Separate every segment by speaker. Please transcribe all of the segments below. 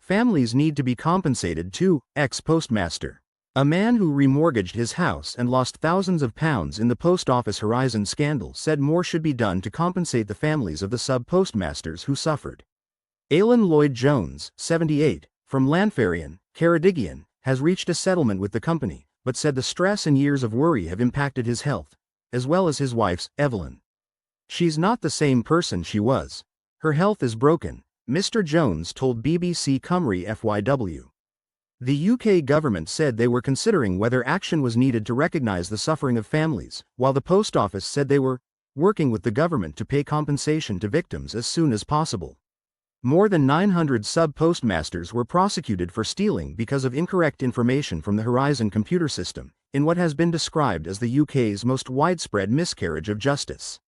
Speaker 1: Families need to be compensated too, ex-postmaster. A man who remortgaged his house and lost thousands of pounds in the Post Office Horizon scandal said more should be done to compensate the families of the sub-postmasters who suffered. Alan Lloyd-Jones, 78, from Llanfarian, Ceredigion, has reached a settlement with the company, but said the stress and years of worry have impacted his health, as well as his wife's, Evelyn. She's not the same person she was. Her health is broken, Mr. Jones told BBC Cymru FYW. The UK government said they were considering whether action was needed to recognise the suffering of families, while the Post Office said they were working with the government to pay compensation to victims as soon as possible. More than 900 sub-postmasters were prosecuted for stealing because of incorrect information from the Horizon computer system, in what has been described as the UK's most widespread miscarriage of justice.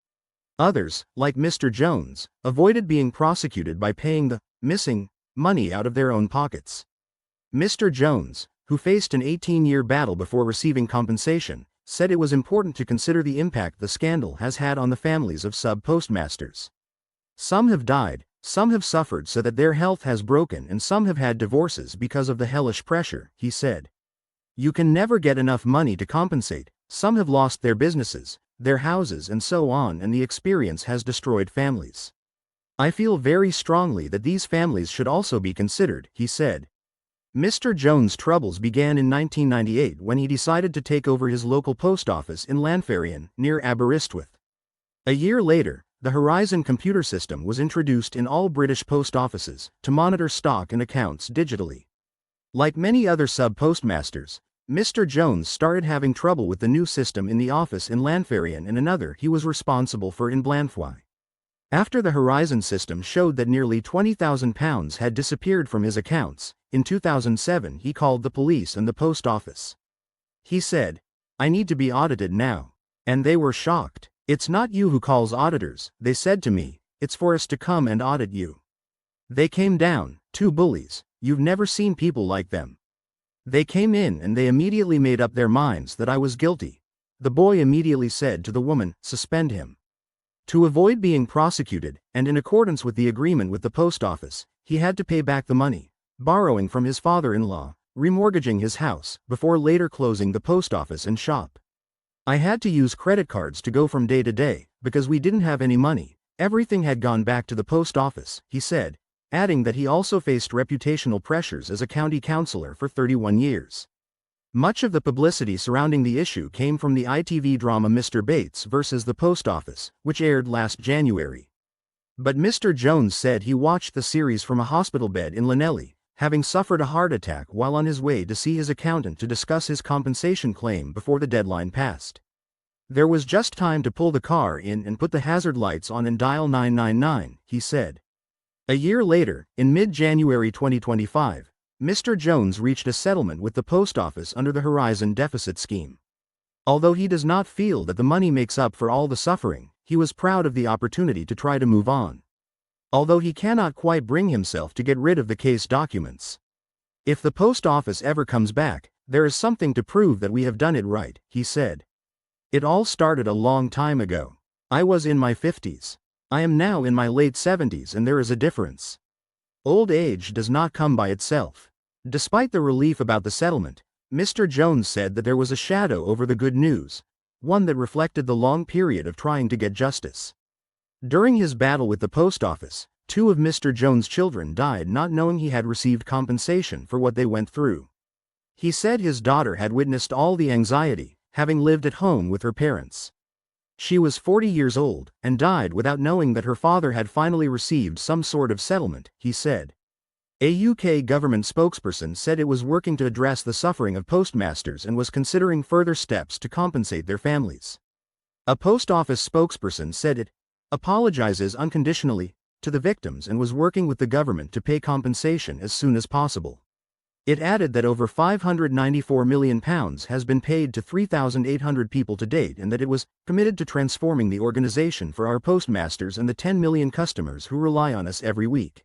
Speaker 1: Others, like Mr. Jones, avoided being prosecuted by paying the missing money out of their own pockets. Mr. Jones, who faced an 18-year battle before receiving compensation, said it was important to consider the impact the scandal has had on the families of sub-postmasters. Some have died, some have suffered so that their health has broken, and some have had divorces because of the hellish pressure, he said. You can never get enough money to compensate. Some have lost their businesses, their houses and so on, and the experience has destroyed families. I feel very strongly that these families should also be considered, he said. Mr. Jones' troubles began in 1998 when he decided to take over his local post office in Llanfarian, near Aberystwyth. A year later, the Horizon computer system was introduced in all British post offices to monitor stock and accounts digitally. Like many other sub-postmasters, Mr. Jones started having trouble with the new system in the office in Llanfarian and another he was responsible for in Blanfwy. After the Horizon system showed that nearly £20,000 had disappeared from his accounts, in 2007 he called the police and the post office. He said, "I need to be audited now." And they were shocked. "It's not you who calls auditors," they said to me, "it's for us to come and audit you." They came down, two bullies, you've never seen people like them. They came in and they immediately made up their minds that I was guilty. The boy immediately said to the woman, "Suspend him." To avoid being prosecuted, and in accordance with the agreement with the post office, he had to pay back the money, borrowing from his father-in-law, remortgaging his house, before later closing the post office and shop. I had to use credit cards to go from day to day, because we didn't have any money. Everything had gone back to the post office, he said, adding that he also faced reputational pressures as a county councillor for 31 years. Much of the publicity surrounding the issue came from the ITV drama Mr. Bates vs. the Post Office, which aired last January. But Mr. Jones said he watched the series from a hospital bed in Llanelli, having suffered a heart attack while on his way to see his accountant to discuss his compensation claim before the deadline passed. There was just time to pull the car in and put the hazard lights on and dial 999, he said. A year later, in mid-January 2025, Mr. Jones reached a settlement with the post office under the Horizon deficit scheme. Although he does not feel that the money makes up for all the suffering, he was proud of the opportunity to try to move on. Although he cannot quite bring himself to get rid of the case documents. If the post office ever comes back, there is something to prove that we have done it right, he said. It all started a long time ago. I was in my 50s. I am now in my late 70s and there is a difference. Old age does not come by itself. Despite the relief about the settlement, Mr. Jones said that there was a shadow over the good news, one that reflected the long period of trying to get justice. During his battle with the post office, 2 of Mr. Jones' children died not knowing he had received compensation for what they went through. He said his daughter had witnessed all the anxiety, having lived at home with her parents. She was 40 years old, and died without knowing that her father had finally received some sort of settlement, he said. A UK government spokesperson said it was working to address the suffering of postmasters and was considering further steps to compensate their families. A post office spokesperson said it apologizes unconditionally to the victims and was working with the government to pay compensation as soon as possible. It added that over £594 million has been paid to 3,800 people to date and that it was committed to transforming the organization for our postmasters and the 10 million customers who rely on us every week.